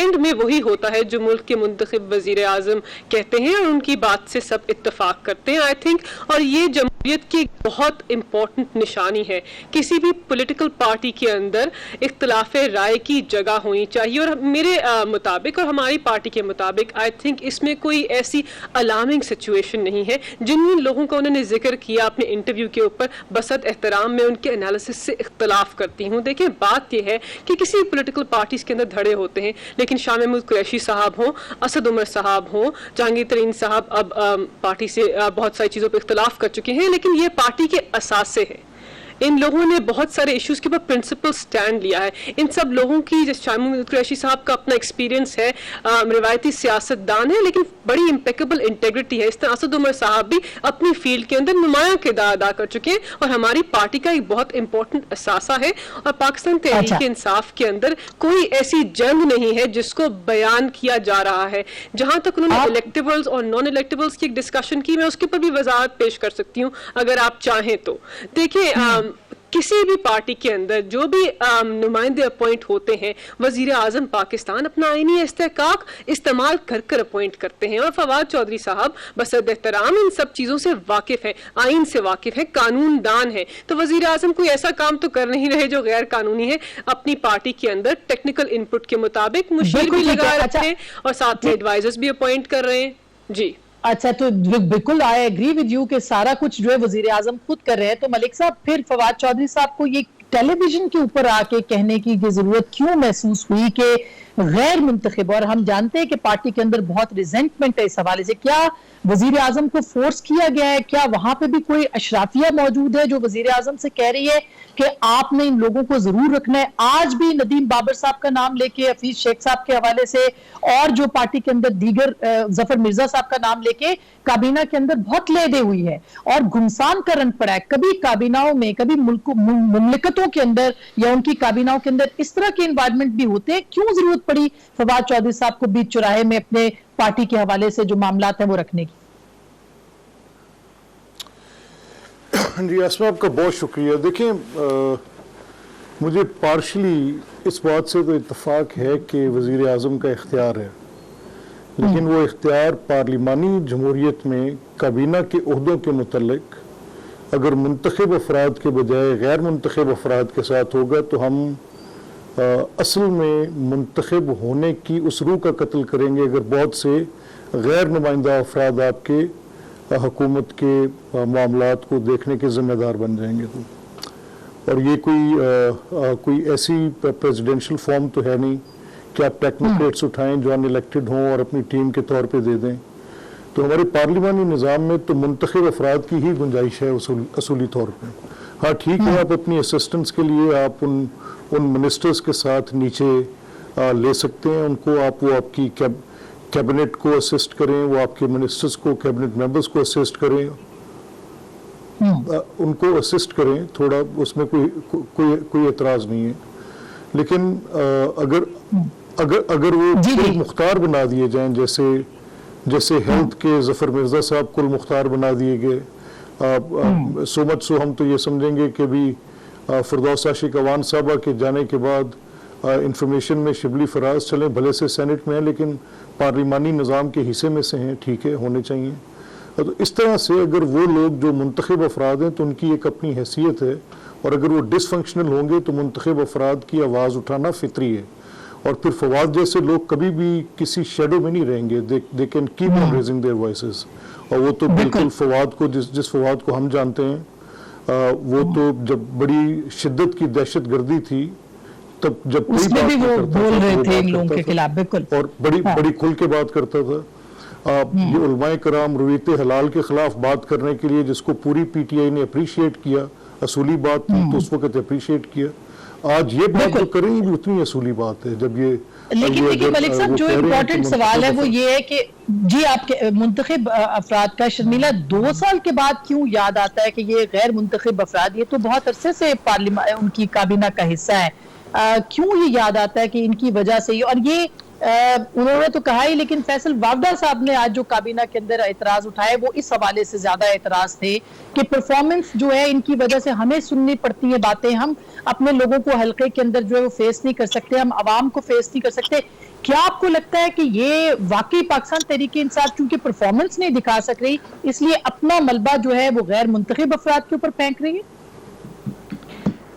And میں وہی ہوتا ہے جو ملک کے منتخب وزیر اعظم کہتے ہیں اور ان کی بات سے سب اتفاق کرتے ہیں آئی تھنک. اور یہ جمہوریت کی بہت امپورٹنٹ نشانی ہے. کسی بھی پولیٹیکل پارٹی کے اندر اختلاف رائے کی جگہ ہونی چاہیے, اور میرے مطابق اور ہماری پارٹی کے مطابق آئی تھنک اس میں کوئی ایسی الارمنگ سچویشن نہیں ہے. جن لوگوں کا انہوں نے ذکر کیا اپنے انٹرویو کے اوپر, بصد احترام میں ان کے انالیسس سے اختلاف کرتی ہوں. دیکھیں بات یہ ہے کہ کسی پولیٹیکل پارٹیز کے اندر دھڑے ہوتے ہیں, لیکن شاہ محمود قریشی صاحب ہوں, اسد عمر صاحب ہوں, جہانگیر ترین صاحب اب پارٹی سے بہت ساری چیزوں پہ اختلاف کر چکے ہیں, لیکن یہ پارٹی کے اثاثے ہیں. ان لوگوں نے بہت سارے ایشوز کے اوپر پرنسپل سٹینڈ لیا ہے. ان سب لوگوں کی, جیسے شاہ محمود قریشی صاحب کا اپنا ایکسپیرینس ہے, روایتی سیاست دان ہے لیکن بڑی امپیکیبل انٹیگریٹی ہے. اس طرح اسد عمر صاحب بھی اپنی فیلڈ کے اندر نمایاں کردار ادا کر چکے ہیں, اور ہماری پارٹی کا ایک بہت امپورٹنٹ اثاثہ ہے. اور پاکستان تحریک انصاف کے اندر کوئی ایسی جنگ نہیں ہے جس کو بیان کیا جا رہا ہے. جہاں تک انہوں نے الیکٹیبلز اور نان الیکٹیبلز کی ایک ڈسکشن کی, میں اس کے اوپر بھی وضاحت پیش کر سکتی ہوں اگر آپ چاہیں تو. دیکھیں کسی بھی پارٹی کے اندر جو بھی نمائندے اپوائنٹ ہوتے ہیں, وزیر اعظم پاکستان اپنا آئینی استحقاق استعمال کر کر اپوائنٹ کرتے ہیں. اور فواد چودھری صاحب بصد احترام ان سب چیزوں سے واقف ہیں, آئین سے واقف ہیں, قانون دان ہیں. تو وزیر اعظم کوئی ایسا کام تو کر نہیں رہے جو غیر قانونی ہے. اپنی پارٹی کے اندر ٹیکنیکل انپٹ کے مطابق مشیر بھی لگا رکھے ہیں اور ساتھ میں ایڈوائزرز بھی اپوائنٹ کر رہے ہیں. جی اچھا, تو بالکل آئی ایگری ود یو کہ سارا کچھ جو ہے وزیر اعظم خود کر رہے ہیں. تو ملک صاحب پھر فواد چودھری صاحب کو یہ ٹیلی ویژن کے اوپر آ کے کہنے کی ضرورت کیوں محسوس ہوئی کہ غیر منتخب, اور ہم جانتے ہیں کہ پارٹی کے اندر بہت ریزنٹمنٹ ہے اس حوالے سے, کیا وزیر اعظم کو فورس کیا گیا ہے؟ کیا وہاں پہ بھی کوئی اشرافیہ موجود ہے جو وزیر اعظم سے کہہ رہی ہے کہ آپ نے ان لوگوں کو ضرور رکھنا ہے؟ آج بھی ندیم بابر صاحب کا نام لے کے, حفیظ شیخ صاحب کے حوالے سے, اور جو پارٹی کے اندر دیگر ظفر مرزا صاحب کا نام لے کے کابینہ کے اندر بہت لے دے ہوئی ہے اور گھمسان کا رنگ پڑا ہے. کبھی کابیناؤں میں, کبھی مملکتوں کے اندر یا ان کی کابیناؤں کے اندر اس طرح کے انوائرمنٹ بھی ہوتے ہیں. کیوں ضرورت پڑی فواد چودھری صاحب کو بیچ چوراہے میں اپنے پارٹی کے حوالے سے جو معاملات ہیں وہ رکھنے کی؟ جی اسما, آپ کا بہت شکریہ. دیکھیں مجھے پارشلی اس بات سے تو اتفاق ہے کہ وزیر اعظم کا اختیار ہے, لیکن وہ اختیار پارلیمانی جمہوریت میں کابینہ کے عہدوں کے متعلق اگر منتخب افراد کے بجائے غیر منتخب افراد کے ساتھ ہوگا تو ہم اصل میں منتخب ہونے کی اس روح کا قتل کریں گے اگر بہت سے غیر نمائندہ افراد آپ کے حکومت کے معاملات کو دیکھنے کے ذمہ دار بن جائیں گے. اور یہ کوئی ایسی پریزیڈنشل فارم تو ہے نہیں کہ آپ ٹیکنوکریٹس اٹھائیں جو ان الیکٹڈ ہوں اور اپنی ٹیم کے طور پہ دے دیں. تو ہمارے پارلیمانی نظام میں تو منتخب افراد کی ہی گنجائش ہے اصولی طور پہ. ہاں ٹھیک ہے, آپ اپنی اسسٹنس کے لیے آپ ان منسٹرز کے ساتھ نیچے لے سکتے ہیں, ان کو وہ آپ کی کیبنٹ کو اسسٹ کریں, وہ آپ کے منسٹرز کو, کیبنٹ ممبرز کو اسسٹ کریں, ان کو اسسٹ کریں تھوڑا, اس میں کوئی اعتراض نہیں ہے. لیکن اگر وہ کل مختار بنا دیے جائیں, جیسے ہیلتھ کے ظفر مرزا صاحب کل مختار بنا دیے گئے, سو مچ سو ہم تو یہ سمجھیں گے کہ بھی فردوس عاشق اوان صاحبہ کے جانے کے بعد انفارمیشن میں شبلی فراز چلیں, بھلے سے سینٹ میں ہیں لیکن پارلیمانی نظام کے حصے میں سے ہیں, ٹھیک ہے, ہونے چاہیے. تو اس طرح سے اگر وہ لوگ جو منتخب افراد ہیں تو ان کی ایک اپنی حیثیت ہے, اور اگر وہ ڈس فنکشنل ہوں گے تو منتخب افراد کی آواز اٹھانا فطری ہے. اور پھر فواد جیسے لوگ کبھی بھی کسی شیڈو میں نہیں رہیں گے, they can keep on raising their voices. اور وہ تو بالکل فواد کو جس فواد کو ہم جانتے ہیں, وہ تو جب بڑی شدت کی دہشت گردی تھی تب جب کوئی بات کرتا تھا اور بڑی کھل کے بات کرتا تھا. یہ علماء کرام رویت حلال کے خلاف بات کرنے کے لیے جس کو پوری پی ٹی آئی نے اپریشیٹ کیا, اصولی بات تھی تو اس وقت اپریشیٹ کیا. آج یہ بات جو کریں یہ بھی اتنی اصولی بات ہے. جب یہ لیکن دیکھیں ملک صاحب, جو امپورٹنٹ سوال ہے وہ یہ ہے کہ جی آپ کے منتخب افراد کا شرمیلا 2 سال کے بعد کیوں یاد آتا ہے کہ یہ غیر منتخب افراد, یہ تو بہت عرصے سے پارلیمان ان کی کابینہ کا حصہ ہے, کیوں یہ یاد آتا ہے کہ ان کی وجہ سے؟ اور یہ انہوں نے تو کہا ہی, لیکن فیصل وافدہ صاحب نے آج جو کابینہ کے اندر اعتراض اٹھائے وہ اس حوالے سے زیادہ اعتراض تھے کہ پرفارمنس جو ہے ان کی وجہ سے ہمیں سننی پڑتی ہیں باتیں, ہم اپنے لوگوں کو حلقے کے اندر جو ہے وہ فیس نہیں کر سکتے, ہم عوام کو فیس نہیں کر سکتے. کیا آپ کو لگتا ہے کہ یہ واقعی پاکستان تحریک انصاف چونکہ پرفارمنس نہیں دکھا سک رہی اس لیے اپنا ملبہ جو ہے وہ غیر منتخب افراد کے اوپر پھینک رہی ہے؟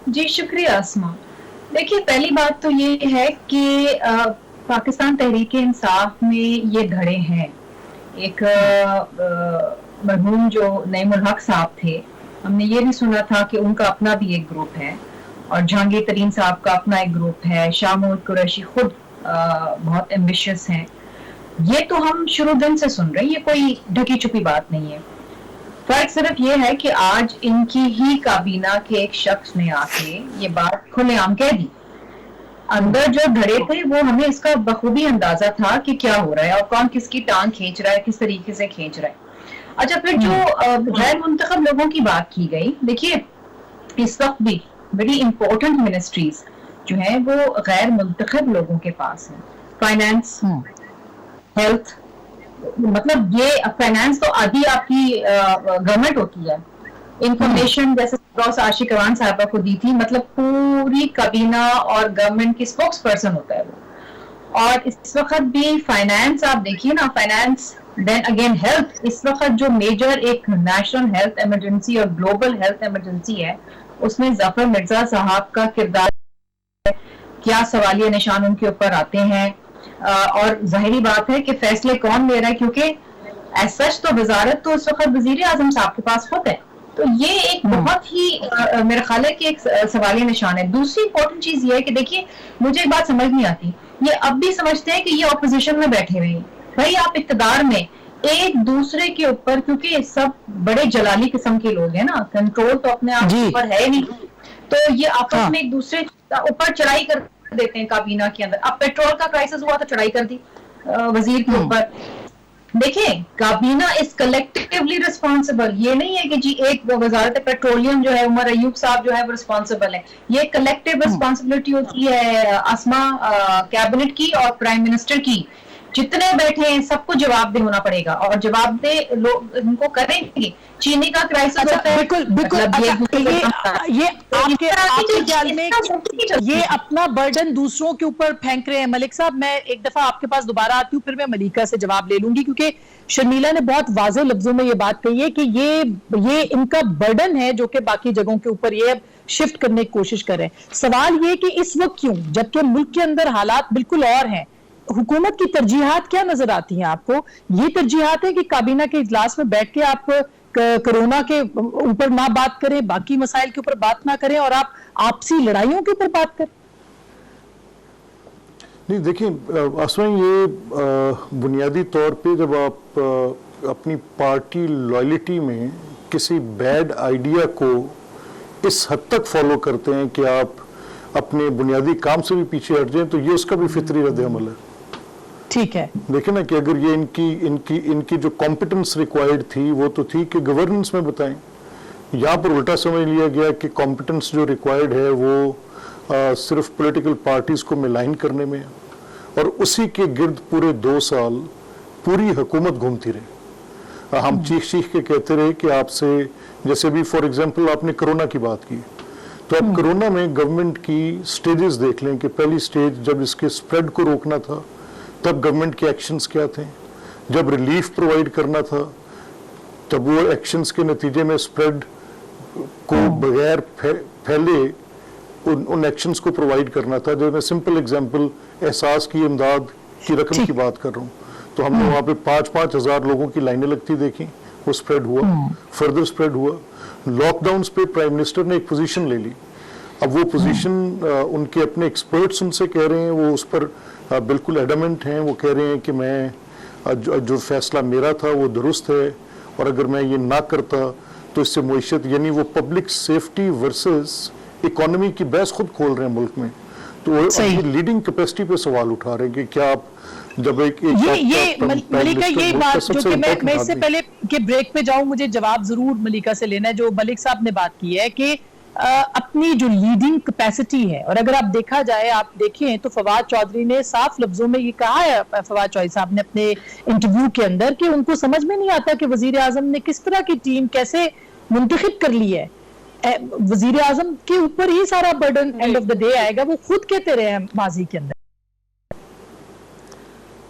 جی شکریہ اسما. دیکھیے پہلی بات تو یہ ہے کہ پاکستان تحریک انصاف میں یہ دھڑے ہیں. ایک مرحوم جو نعیم الحق صاحب تھے, ہم نے یہ بھی سنا تھا کہ ان کا اپنا بھی ایک گروپ ہے, اور جہانگیر ترین صاحب کا اپنا ایک گروپ ہے, شاہ محمود قریشی خود بہت ایمبیشیس ہیں. یہ تو ہم شروع دن سے سن رہے ہیں, یہ کوئی ڈھکی چھپی بات نہیں ہے. فرق صرف یہ ہے کہ آج ان کی ہی کابینہ کے ایک شخص نے آ کے یہ بات کھلے عام کہہ دی. اندر جو دھڑے تھے وہ ہمیں اس کا بخوبی اندازہ تھا کہ کیا ہو رہا ہے اور کون کس کی ٹانگ کھینچ رہا ہے, کس طریقے سے کھینچ رہا ہے. اچھا پھر جو غیر منتخب لوگوں کی بات کی گئی, دیکھیے اس وقت بھی بڑی امپورٹنٹ منسٹریز جو ہیں وہ غیر منتخب لوگوں کے پاس ہیں. فائنانس, ہیلتھ, مطلب یہ فائنانس تو آدھی آپ کی گورنمنٹ ہوتی ہے. انفارمیشن جیسے عاشق روان صاحبہ کو دی تھی, مطلب پوری کابینہ اور گورنمنٹ کی اسپوکس پرسن ہوتا ہے وہ. اور اس وقت بھی فائنانس آپ دیکھیے نا, فائنانس دین اگین ہیلتھ, اس وقت جو میجر ایک نیشنل ہیلتھ ایمرجنسی اور گلوبل ہیلتھ ایمرجنسی ہے, اس میں ظفر مرزا صاحب کا کردار کیا سوالیہ نشان ان کے اوپر آتے ہیں. اور ظاہری بات ہے کہ فیصلے کون لے رہا ہے, کیونکہ ایز سچ تو وزارت تو اس وقت وزیر اعظم صاحب کے پاس خود ہے. تو یہ ایک بہت ہی میرا خیال ہے کہ ایک سوالیہ نشان ہے. دوسری امپورٹنٹ چیز یہ ہے کہ دیکھیے مجھے ایک بات سمجھ نہیں آتی, یہ اب بھی سمجھتے ہیں کہ یہ اپوزیشن میں بیٹھے ہوئے ہیں. بھائی آپ اقتدار میں ایک دوسرے کے اوپر, کیونکہ سب بڑے جلالی قسم کے لوگ ہیں نا, کنٹرول تو اپنے آپ کے اوپر ہے نہیں, تو یہ آپس میں ایک دوسرے اوپر چڑھائی کر دیتے ہیں کابینہ کے اندر. اب پیٹرول کا کرائسس ہوا تو چڑھائی کر دی وزیر کے اوپر. دیکھیں کابینہ از کلیکٹیولی ریسپانسبل, یہ نہیں ہے کہ جی ایک وزارت پیٹرولیم جو ہے عمر ایوب صاحب جو ہے وہ ریسپانسبل ہے. یہ کلیکٹیو ریسپانسبلٹی ہوتی ہے اسما, کیبنٹ کی اور پرائم منسٹر کی. جتنے بیٹھے ہیں سب کو جواب دہ ہونا پڑے گا, اور جواب دہ لوگ ان کو کریں گے. چینی کا کرائسس ہوتا ہے, بالکل یہ آپ کے خیال میں یہ اپنا برڈن دوسروں کے اوپر پھینک رہے ہیں. ملک صاحب میں ایک دفعہ آپ کے پاس دوبارہ آتی ہوں, پھر میں ملیکہ سے جواب لے لوں گی, کیونکہ شرمیلا نے بہت واضح لفظوں میں یہ بات کہی ہے کہ یہ ان کا برڈن ہے جو کہ باقی جگہوں کے اوپر یہ اب شفٹ کرنے کی کوشش کر رہے ہیں. سوال یہ کہ اس وقت کیوں, جبکہ ملک کے اندر حالات بالکل اور ہیں, حکومت کی ترجیحات کیا نظر آتی ہیں آپ کو؟ یہ ترجیحات ہے کہ کابینہ کے اجلاس میں بیٹھ کے آپ کرونا کے اوپر نہ بات کریں, باقی مسائل کے اوپر بات نہ کریں, اور آپ آپسی لڑائیوں کے اوپر بات کریں؟ نہیں دیکھیں آسما, یہ بنیادی طور پہ جب آپ اپنی پارٹی لائلٹی میں کسی بیڈ آئیڈیا کو اس حد تک فالو کرتے ہیں کہ آپ اپنے بنیادی کام سے بھی پیچھے ہٹ جائیں, تو یہ اس کا بھی فطری رد عمل ہے. ٹھیک ہے, دیکھیں نا کہ اگر یہ ان کی جو کمپٹنس ریکوائرڈ تھی وہ تو تھی کہ گورننس میں بتائیں. یہاں پر الٹا سمجھ لیا گیا کہ کمپٹنس جو ریکوائرڈ ہے وہ صرف پولیٹیکل پارٹیز کو ملائن کرنے میں ہے, اور اسی کے گرد پورے 2 سال پوری حکومت گھومتی رہی. ہم چیخ کے کہتے رہے کہ آپ سے, جیسے بھی فار ایگزامپل آپ نے کرونا کی بات کی, تو اب کرونا میں گورنمنٹ کی سٹیجز دیکھ لیں کہ پہلی سٹیج جب اس کے سپریڈ کو روکنا تھا تب گورنمنٹ کے ایکشنز کیا تھے, جب ریلیف پرووائڈ کرنا تھا تب وہ ایکشنز کے نتیجے میں سپریڈ کو بغیر پھیلے ان ایکشنز کو پرووائڈ کرنا تھا. جب میں سمپل ایگزامپل احساس کی امداد کی رقم کی بات کر رہا ہوں, تو ہم نے وہاں پہ 5-5 ہزار لوگوں کی لائنیں لگتی دیکھی, وہ سپریڈ ہوا, فردر سپریڈ ہوا. لاک ڈاؤنز پہ پرائم منسٹر نے ایک پوزیشن لے لی. اب وہ پوزیشن ان کے اپنے ایکسپرٹس ان سے کہہ رہے ہیں, وہ اس پر بالکل ایڈمنٹ ہیں, وہ کہہ رہے ہیں کہ میں جو فیصلہ میرا تھا وہ درست ہے, اور اگر میں یہ نہ کرتا تو اس سے معیشت, یعنی وہ پبلک سیفٹی ورسز اکانومی کی بحث خود کھول رہے ہیں ملک میں. تو وہ اپنی لیڈنگ کیپیسٹی پہ سوال اٹھا رہے ہیں کہ کیا آپ جب ملیکہ یہ بات جو کہ میں اس سے پہلے کہ بریک پہ جاؤں, مجھے جواب ضرور ملیکہ سے لینا ہے. جو ملک صاحب نے بات کی ہے کہ اپنی جو لیڈنگ کیپیسٹی ہے, اور اگر آپ دیکھا جائے, آپ دیکھیں تو فواد چودھری نے صاف لفظوں میں یہ کہا ہے, فواد چودھری صاحب نے اپنے انٹرویو کے اندر, کہ ان کو سمجھ میں نہیں آتا کہ وزیر اعظم نے کس طرح کی ٹیم کیسے منتخب کر لی ہے. وزیر اعظم کے اوپر ہی سارا burden and of the day آئے گا, وہ خود کہتے رہے ہیں ماضی کے اندر.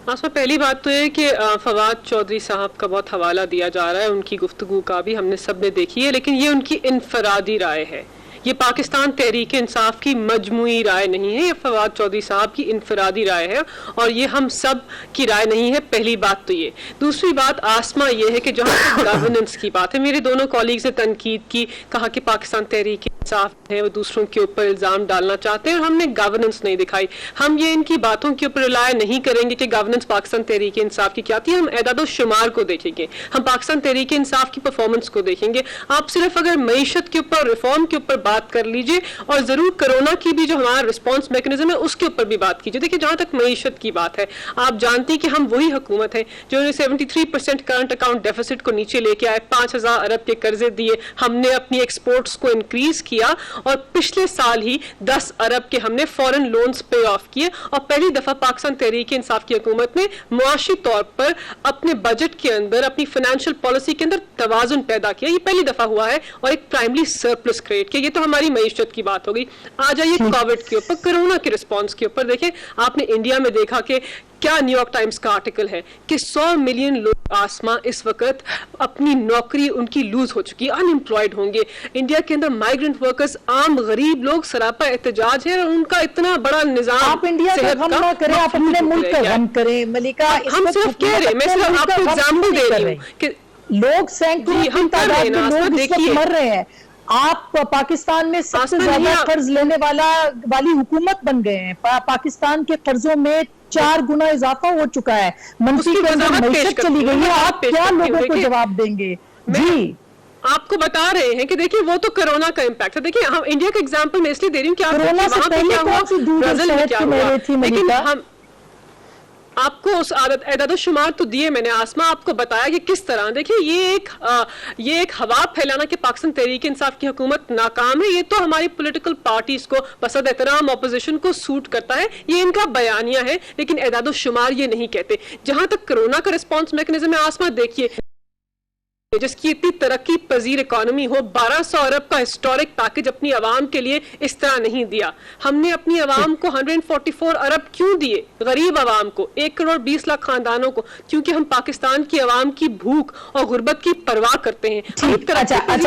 آسما پہلی بات تو یہ کہ فواد چودھری صاحب کا بہت حوالہ دیا جا رہا ہے، ان کی گفتگو کا بھی ہم نے سب نے دیکھی ہے، لیکن یہ ان کی انفرادی رائے ہے، یہ پاکستان تحریک انصاف کی مجموعی رائے نہیں ہے، یہ فواد چودھری صاحب کی انفرادی رائے ہے اور یہ ہم سب کی رائے نہیں ہے. پہلی بات تو یہ. دوسری بات آسما یہ ہے کہ جہاں گورننس کی بات ہے، میرے دونوں کالیگز نے تنقید کی، کہا کہ پاکستان تحریک انصاف ہے وہ دوسروں کے اوپر الزام ڈالنا چاہتے ہیں اور ہم نے گورننس نہیں دکھائی. ہم یہ ان کی باتوں کے اوپر رلائے نہیں کریں گے کہ گورننس پاکستان تحریک انصاف کی کیا تھی، ہم اعداد و شمار کو دیکھیں گے، ہم پاکستان تحریک انصاف کی پرفارمنس کو دیکھیں گے. آپ صرف اگر معیشت کے اوپر ریفارم کے اوپر بات کر لیجئے اور ضرور کرونا کی بھی جو ہمارا رسپانس میکنزم ہے اس کے اوپر بھی بات کیجئے. دیکھیں جہاں تک معیشت کی بات ہے، آپ جانتی کہ ہم وہی حکومت ہے جو 73% کرنٹ اکاؤنٹ ڈیفیسٹ کو نیچے لے کے آئے، 5000 ارب کے قرضے دیے، ہم نے اپنی ایکسپورٹس کو انکریز کیا اور پچھلے سال ہی 10 ارب کے ہم نے فورن لونز پے آف کیے اور پہلی دفعہ پاکستان تحریک انصاف کی حکومت نے معاشی طور پر اپنے بجٹ کے اندر، اپنی فائنینشیل پالیسی کے اندر توازن پیدا کیا. یہ پہلی دفعہ ہوا ہے اور ایک پرائمری سرپلس کریٹ کیا. یہ تو ہماری معیشت کی بات ہو گئی. آ جائیے کووڈ کے اوپر، کرونا کے رسپانس کے اوپر. دیکھیں آپ نے انڈیا میں دیکھا کہ کیا نیو یارک ٹائمز کا آرٹیکل ہے کہ 100 ملین لوگ آسما اس وقت اپنی نوکری ان کی لوز ہو چکی، ان امپلائڈ ہوں گے. انڈیا کے اندر مائیگرنٹ ورکرز، عام غریب لوگ سراپا احتجاج ہے اور ان کا اتنا بڑا نظام. آپ انڈیا کا غم نہ کریں، آپ اپنے ملک کا غم کریں. ملیکا ہم صرف کہہ رہے ہیں، میں صرف آپ کو ایگزامپل دے رہی ہوں کہ لوگ سینکڑوں کی تعداد میں لوگ اس وقت مر رہے ہیں. آپ پاکستان میں سب سے زیادہ قرض لینے والی حکومت بن گئے ہیں. پاکستان کے قرضوں میں 4 گنا اضافہ ہو چکا ہے، منفی معیشت چلی گئی ہے. آپ کیا لوگوں کو جواب دیں گے؟ جی آپ کو بتا رہے ہیں کہ دیکھیں وہ تو کرونا کا امپیکٹ ہے. دیکھیں ہم انڈیا کا ایگزامپل میں اس لیے دے رہی ہوں کہ کرونا سے پہلے کون سی دودھ اور شہد کی نہریں تھی ملیکا؟ آپ کو اس اعداد و شمار تو دیے میں نے آسما، آپ کو بتایا کہ کس طرح. دیکھیں یہ ایک ہوا پھیلانا کہ پاکستان تحریک انصاف کی حکومت ناکام ہے، یہ تو ہماری پولیٹیکل پارٹیز کو بصد احترام اپوزیشن کو سوٹ کرتا ہے، یہ ان کا بیانیہ ہے، لیکن اعداد و شمار یہ نہیں کہتے. جہاں تک کرونا کا رسپانس میکنزم ہے آسما، دیکھیے جس کی اتنی ترقی پذیر اکانومی ہو، 1200 ارب کا ہسٹورک پیکج اپنی عوام کے لیے اس طرح نہیں دیا. ہم نے اپنی عوام کو 144 ارب کیوں دیے؟ غریب عوام کو، 1 کروڑ 20 لاکھ خاندانوں کو، کیونکہ ہم پاکستان کی عوام کی بھوک اور غربت کی پرواہ کرتے ہیں.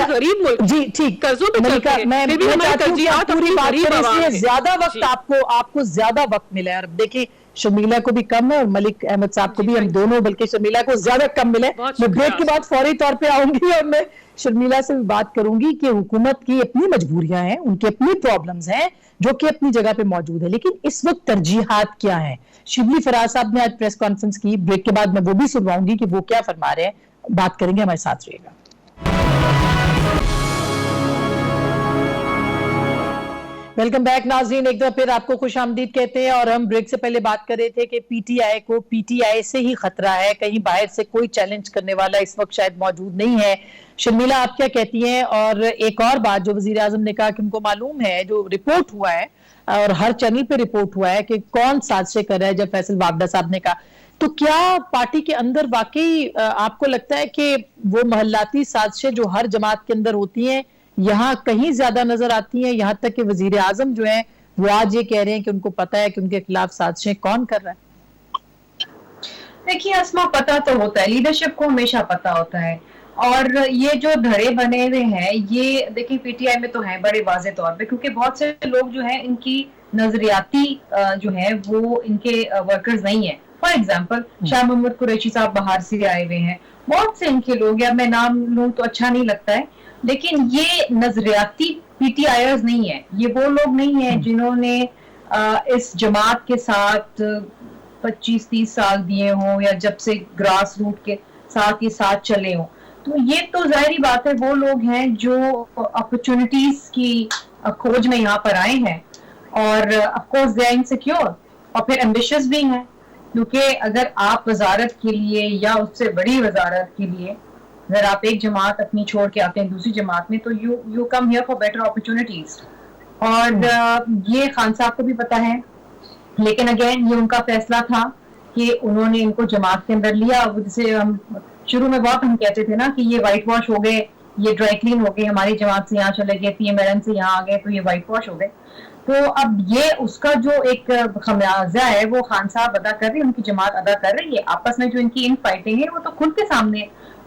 غریب ملک قرضوں پہ چلتے ہیں، پھر بھی ہماری ترجیحات اپنی غریب عوام ہیں. زیادہ وقت آپ کو زیادہ وقت ملا ہے. دیکھیں شرمیلا کو بھی کم ہے اور ملک احمد صاحب کو بھی، ہم دونوں، بلکہ شرمیلا کو زیادہ کم ملے. میں بریک کے بعد فوری طور پہ آؤں گی اور میں شرمیلا سے بھی بات کروں گی کہ حکومت کی اپنی مجبوریاں ہیں، ان کی اپنی پرابلمز ہیں جو کہ اپنی جگہ پہ موجود ہے، لیکن اس وقت ترجیحات کیا ہیں. شبلی فراز صاحب نے آج پریس کانفرنس کی، بریک کے بعد میں وہ بھی سنواؤں گی کہ وہ کیا فرما رہے ہیں. بات کریں گے، ہمارے ساتھ رہیے گا. ویلکم بیک ناظرین، ایک دفعہ پھر آپ کو خوش آمدید کہتے ہیں. اور ہم بریک سے پہلے بات کر رہے تھے کہ پی ٹی آئی سے ہی خطرہ ہے، کہیں باہر سے کوئی چیلنج کرنے والا اس وقت شاید موجود نہیں ہے. شرمیلا آپ کیا کہتی ہیں؟ اور ایک اور بات جو وزیر اعظم نے کہا کہ ان کو معلوم ہے، جو رپورٹ ہوا ہے اور ہر چینل پہ رپورٹ ہوا ہے کہ کون سازشیں کر رہا ہے، جب فیصل واگڈا صاحب نے کہا، تو کیا پارٹی کے اندر واقعی آپ کو لگتا ہے کہ وہ محلاتی سازشیں جو ہر جماعت کے اندر ہوتی ہیں یہاں کہیں زیادہ نظر آتی ہیں، یہاں تک کہ وزیر اعظم جو ہیں وہ آج یہ کہہ رہے ہیں کہ ان کو پتا ہے کہ ان کے خلاف سازشیں کون کر رہا ہے؟ دیکھیے اسما، پتا تو ہوتا ہے، لیڈرشپ کو ہمیشہ پتا ہوتا ہے. اور یہ جو دھڑے بنے ہوئے ہیں، یہ دیکھیں پی ٹی آئی میں تو ہیں بڑے واضح طور پہ، کیونکہ بہت سے لوگ جو ہیں ان کی نظریاتی جو ہے وہ ان کے ورکرز نہیں ہیں. فار ایگزامپل شاہ محمد قریشی صاحب باہر سے آئے ہوئے ہیں، بہت سے ان کے لوگ ہیں، میں نام لوں تو اچھا نہیں لگتا ہے، لیکن یہ نظریاتی پی ٹی آئیز نہیں ہے. یہ وہ لوگ نہیں ہیں جنہوں نے اس جماعت کے ساتھ 25-30 سال دیے ہوں یا جب سے گراس روٹ کے ساتھ یہ ساتھ چلے ہوں. تو یہ تو ظاہری بات ہے وہ لوگ ہیں جو اپرچونٹیز کی کھوج میں یہاں پر آئے ہیں، اور of course they are insecure اور پھر ایمبیشس بھی ہیں. کیونکہ اگر آپ وزارت کے لیے یا اس سے بڑی وزارت کے لیے اگر آپ ایک جماعت اپنی چھوڑ کے آتے ہیں دوسری جماعت میں، تو you come here for better opportunities. اور یہ خان صاحب کو بھی پتا ہے، لیکن اگین یہ ان کا فیصلہ تھا کہ انہوں نے ان کو جماعت کے اندر لیا. جسے ہم شروع میں بہت ہم کہتے تھے نا کہ یہ وائٹ واش ہو گئے، یہ ڈرائی کلین ہو گئے، ہماری جماعت سے یہاں چلے گئے، پی ایم ایل این سے یہاں آ گئے تو یہ وائٹ واش ہو گئے. تو اب یہ اس کا جو ایک خمیازہ ہے وہ خان صاحب ادا کر رہے ہیں, ان کی جماعت ادا کر رہی ہے. آپس میں جو ان کی ان فائٹنگ ہے وہ تو کھل کے سامنے ہے.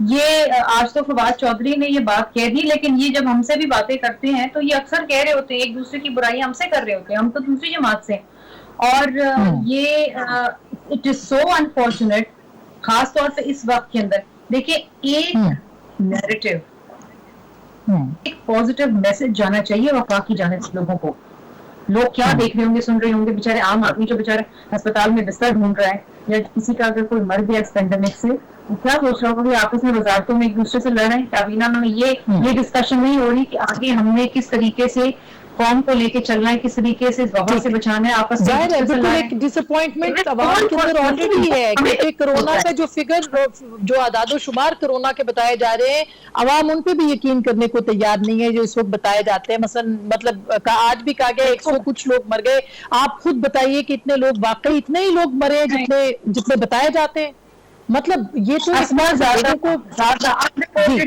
یہ آج تو فواد چودھری نے یہ بات کہہ دی, لیکن یہ جب ہم سے بھی باتیں کرتے ہیں تو یہ اکثر کہہ رہے ہوتے ہیں, ایک دوسرے کی برائی ہم سے کر رہے ہوتے ہیں, ہم تو دوسری جماعت سے. اور یہ اٹ از سو انفارچونیٹ, خاص طور پہ اس وقت کے اندر. دیکھیں ایک نیریٹو, ایک پازیٹیو میسج جانا چاہیے وفاق کی جانب سے لوگوں کو. لوگ کیا دیکھ رہے ہوں گے, سن رہے ہوں گے, بےچارے عام آدمی جو بےچارے ہسپتال میں بستر ڈھونڈ رہا ہے, یا کسی کا اگر کوئی مر گیا اس پینڈیمک سے, وہ کیا سوچ رہا ہوگا کہ آپس میں وزارتوں میں ایک دوسرے سے لڑ رہے ہیں. کابینہ میں یہ ڈسکشن نہیں ہو رہی کہ آگے ہم نے کس طریقے سے قوم کو لے کے چلنا ہے, کس طریقے سے وبا سے بچانا ہے. آپس ظاہر ہے بالکل ایک ڈس اپوائنٹمنٹ عوام کے اندر آلریڈی ہے, کیونکہ کرونا کا جو فگر, جو اعداد و شمار کرونا کے بتائے جا رہے ہیں, عوام ان پہ بھی یقین کرنے کو تیار نہیں ہے جو اس وقت بتائے جاتے ہیں. مثلا مطلب آج بھی کہا گیا 100 کچھ لوگ مر گئے. آپ خود بتائیے کہ اتنے لوگ, واقعی اتنے ہی لوگ مرے ہیں جتنے بتائے جاتے ہیں. مطلب یہ تو بہت زیادہ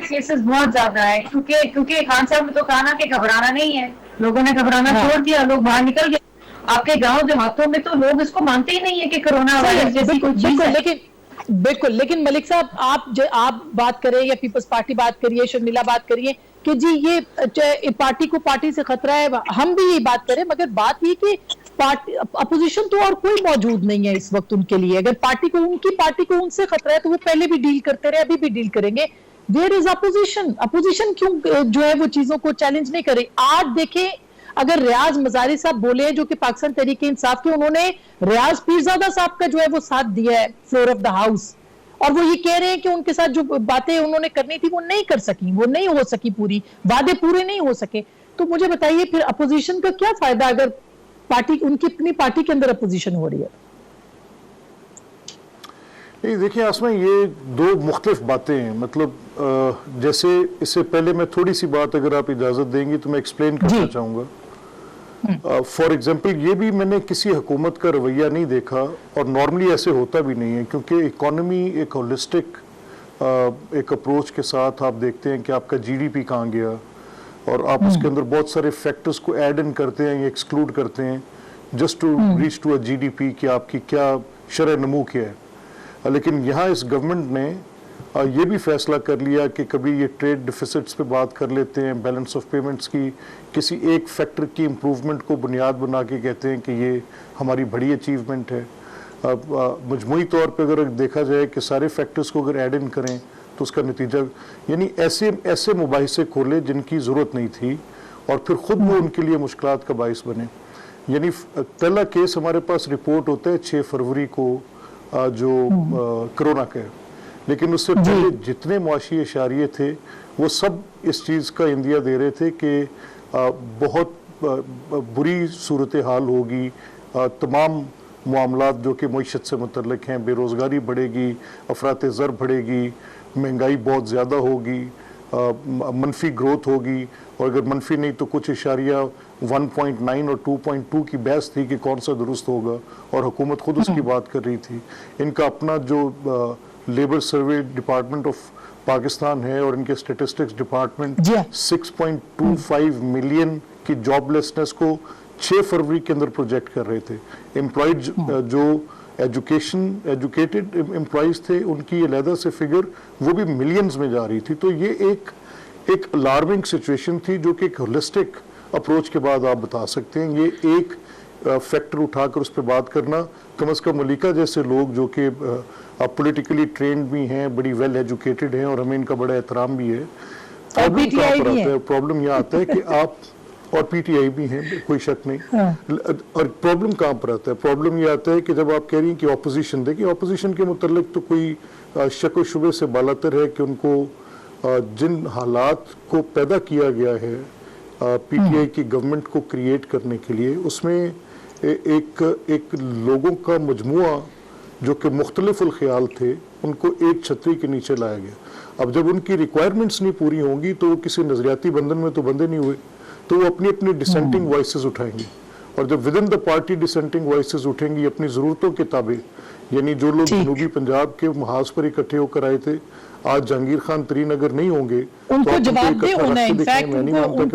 کیسز بہت زیادہ ہے, کیونکہ خان صاحب نے تو کہا نا کہ گھبرانا نہیں ہے. لوگوں نے گھبرانا چھوڑ دیا, لوگ باہر نکل گئے. آپ کے گاؤں دیہاتوں میں تو لوگ اس کو مانتے ہی نہیں ہے کہ کرونا وائرس جیسی کوئی چیز ہے. لیکن ملک صاحب آپ بات کریں یا پیپلز پارٹی بات کریے, شرمیلا بات کریے کہ جی یہ پارٹی کو پارٹی سے خطرہ ہے, ہم بھی یہ بات کریں, مگر بات یہ کہ اپوزیشن تو اور کوئی موجود نہیں ہے اس وقت ان کے لیے. اگر ان کی پارٹی کو ان سے خطرہ ہے تو وہ پہلے بھی ڈیل کرتے رہے, ابھی بھی ڈیل کریں گے. ویئر از اپوزیشن کیوں جو ہے وہ چیزوں کو چیلنج نہیں کرے. آج دیکھیں اگر ریاض مزاری صاحب بولے ہیں جو کہ پاکستان تحریک انصاف کے, انہوں نے ریاض پیرزادہ صاحب کا جو ہے وہ ساتھ دیا ہے فلور آف دا ہاؤس, اور وہ یہ کہہ رہے ہیں کہ ان کے ساتھ جو باتیں انہوں نے کرنی تھی وہ نہیں کر سکی, وہ نہیں ہو سکی, پوری وعدے پورے نہیں ہو سکے. تو مجھے بتائیے پھر اپوزیشن کا کیا فائدہ اگر پارٹی ان کی اپنی پارٹی کے اندر اپوزیشن ہو رہی ہے. دیکھیں آسمہ یہ دو مختلف باتیں ہیں. مطلب جیسے اس سے پہلے میں تھوڑی سی بات اگر آپ اجازت دیں گی تو میں ایکسپلین کرنا چاہوں گا. فار ایگزامپل یہ بھی میں نے کسی حکومت کا رویہ نہیں دیکھا, اور نارملی ایسے ہوتا بھی نہیں ہے, کیونکہ اکانومی ایک ہولسٹک ایک اپروچ کے ساتھ آپ دیکھتے ہیں کہ آپ کا جی ڈی پی کہاں گیا, اور آپ اس کے اندر بہت سارے فیکٹرز کو ایڈ ان کرتے ہیں یا ایکسکلوڈ کرتے ہیں just to reach to a G D P کہ آپ کی کیا شرح نمو کیا ہے. لیکن یہاں اس گورنمنٹ نے یہ بھی فیصلہ کر لیا کہ کبھی یہ ٹریڈ ڈیفیسٹس پہ بات کر لیتے ہیں, بیلنس آف پیمنٹس کی کسی ایک فیکٹر کی امپروومنٹ کو بنیاد بنا کے کہتے ہیں کہ یہ ہماری بڑی اچیومنٹ ہے. مجموعی طور پہ اگر دیکھا جائے کہ سارے فیکٹرز کو اگر ایڈ ان کریں تو اس کا نتیجہ یعنی ایسے مباحثے کھولے جن کی ضرورت نہیں تھی, اور پھر خود وہ ان کے لیے مشکلات کا باعث بنے. یعنی پہلا کیس ہمارے پاس رپورٹ ہوتا ہے 6 فروری کو جو کرونا کا ہے, لیکن اس سے پہلے جتنے معاشی اشاریے تھے وہ سب اس چیز کا اندیا دے رہے تھے کہ بہت بری صورتحال ہوگی, تمام معاملات جو کہ معیشت سے متعلق ہیں, بے روزگاری بڑھے گی, افراط زر بڑھے گی, مہنگائی بہت زیادہ ہوگی, منفی گروتھ ہوگی, اور اگر منفی نہیں تو کچھ اشاریہ 1.9 اور 2.2 کی بحث تھی کہ کون سا درست ہوگا, اور حکومت خود اس کی بات کر رہی تھی. ان کا اپنا جو labour survey department of Pakistan ہے اور ان کے اسٹیٹسٹکس ڈپارٹمنٹ 6.25 ملین کی جاب لیسنس کو 6 فروری کے اندر پروجیکٹ کر رہے تھے. امپلائڈ جو ایجوکیٹڈ امپلائیز تھے ان کی علیحدہ سے فگر وہ بھی ملینز میں جا رہی تھی. تو یہ ایک الارمنگ سچویشن تھی جو کہ ایک ہولسٹک اپروچ کے بعد آپ بتا سکتے ہیں. یہ ایک فیکٹر اٹھا کر اس پہ بات کرنا, کم از کم ملیکہ جیسے لوگ جو کہ پولیٹیکلی ٹرینڈ بھی ہیں, بڑی ویل ایجوکیٹڈ ہیں, اور ہمیں ان کا بڑا احترام بھی ہے. پرابلم یہ آتا ہے کہ آپ اور پی ٹی آئی بھی ہیں, کوئی شک نہیں, اور پرابلم کہاں پر آتا ہے؟ پرابلم یہ آتا ہے کہ جب آپ کہہ رہی ہیں کہ اپوزیشن, دیکھیں اپوزیشن کے متعلق تو کوئی شک و شبے سے بالاتر ہے کہ ان کو جن حالات کو پیدا کیا گیا ہے پی ٹی آئی کی گورنمنٹ کو کریٹ کرنے کے لیے, اس میں ایک لوگوں کا مجموعہ جو کہ مختلف الخیال تھے ان کو ایک چھتری کے نیچے لایا گیا. اب جب ان کی ریکوائرمنٹس نہیں پوری ہوں گی تو وہ کسی نظریاتی بندھن میں تو بندے نہیں ہوئے, تو وہ اپنی اپنی ڈسینٹنگ وائسز اٹھائیں گے, اور جب within the party dissenting voices اٹھیں گی اپنی ضرورتوں کے تابع, یعنی جو لوگ جنوبی پنجاب کے محاذ پر اکٹھے ہو کر آئے تھے آج جہانگیر خان ترین اگر نہیں ہوں گے ان کو جواب دے ہونا ہے. انفیکٹ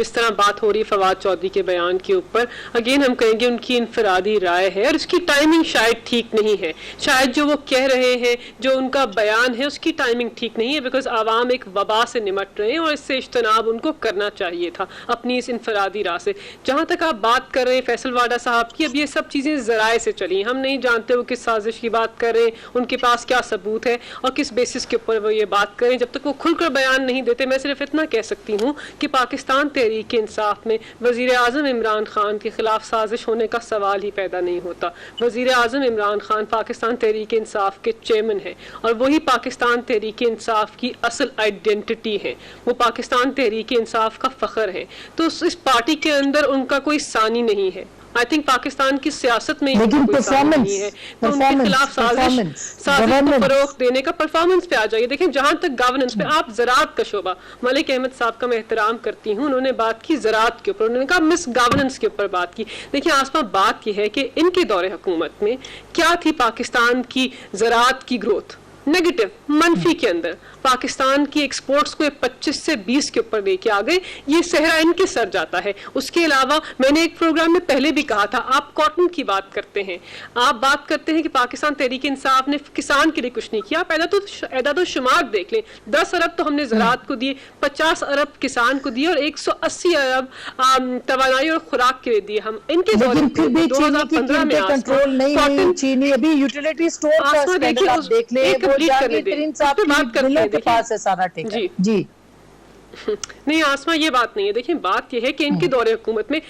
اس طرح بات ہو رہی ہے فواد چودھری کے بیان کے اوپر، اگین ہم کہیں گے ان کی انفرادی رائے ہے اور اس کی ٹائمنگ شاید ٹھیک نہیں ہے. شاید جو وہ کہہ رہے ہیں، جو ان کا بیان ہے، اس کی ٹائمنگ ٹھیک نہیں ہے، بیکاز عوام ایک وبا سے نمٹ رہے ہیں اور اس سے اجتناب ان کو کرنا چاہیے تھا اپنی اس انفرادی راہ سے. جہاں تک آپ بات کر رہے ہیں فیصل واڈا صاحب کی، اب یہ سب چیزیں ذرائع سے چلی ہیں، ہم نہیں جانتے وہ کس سازش کی بات کر رہے ہیں، ان کے پاس کیا ثبوت ہے اور کس بیسس کے اوپر وہ یہ بات کریں. جب تک وہ کھل کر بیان نہیں دیتے، میں صرف اتنا کہہ سکتی ہوں کہ پاکستان تحریک انصاف میں وزیر اعظم عمران خان کے خلاف سازش ہونے کا سوال ہی پیدا نہیں ہوتا. وزیر اعظم عمران خان پاکستان تحریک انصاف کے چیئرمین ہیں اور وہی پاکستان تحریک انصاف کی اصل آئیڈینٹی ہے، وہ پاکستان تحریک انصاف کا فخر ہے. تو اس پارٹی کے اندر ان کا کوئی ثانی نہیں ہے. آئی تھنک پاکستان کی سیاست میں لیکن کوئی ثانی نہیں ہے، تو ان کے خلاف سازش کو فروغ دینے کا پرفارمنس پہ آ جائیے. دیکھیں جہاں تک گورننس پہ، آپ زراعت کا شعبہ، ملک احمد صاحب کا میں احترام کرتی ہوں، انہوں نے بات کی زراعت کے اوپر، انہوں نے کہا مس گورننس کے اوپر بات کی. دیکھیں آسما، بات یہ ہے کہ ان کے دور حکومت میں کیا تھی پاکستان کی زراعت کی گروتھ؟ نیگیٹو، منفی کے اندر. پاکستان کی ایکسپورٹس کو 25 سے 20 کے اوپر لے کے آ گئے. یہ صحرا ان کے سر جاتا ہے. اس کے علاوہ میں نے ایک پروگرام میں پہلے بھی کہا تھا، آپ کاٹن کی بات کرتے ہیں، آپ بات کرتے ہیں کہ پاکستان تحریک انصاف نے کسان کے لیے کچھ نہیں کیا. آپ اعداد و شمار دیکھ لیں، 10 ارب تو ہم نے زراعت کو دیے، 50 ارب کسان کو دیے اور 180 ارب توانائی اور خوراک کے لیے دیے. ہم ان کے دور 2015 میں کنٹرول نہیں ہوئی. چینی ابھی یوٹیلیٹی اسٹور کا اسکینڈل آپ دیکھ لیں، کے پاس ہے سارا ٹھیکہ. جی نہیں آسما، یہ بات نہیں ہے. دیکھیں بات یہ ہے کہ ان کے دور حکومت میں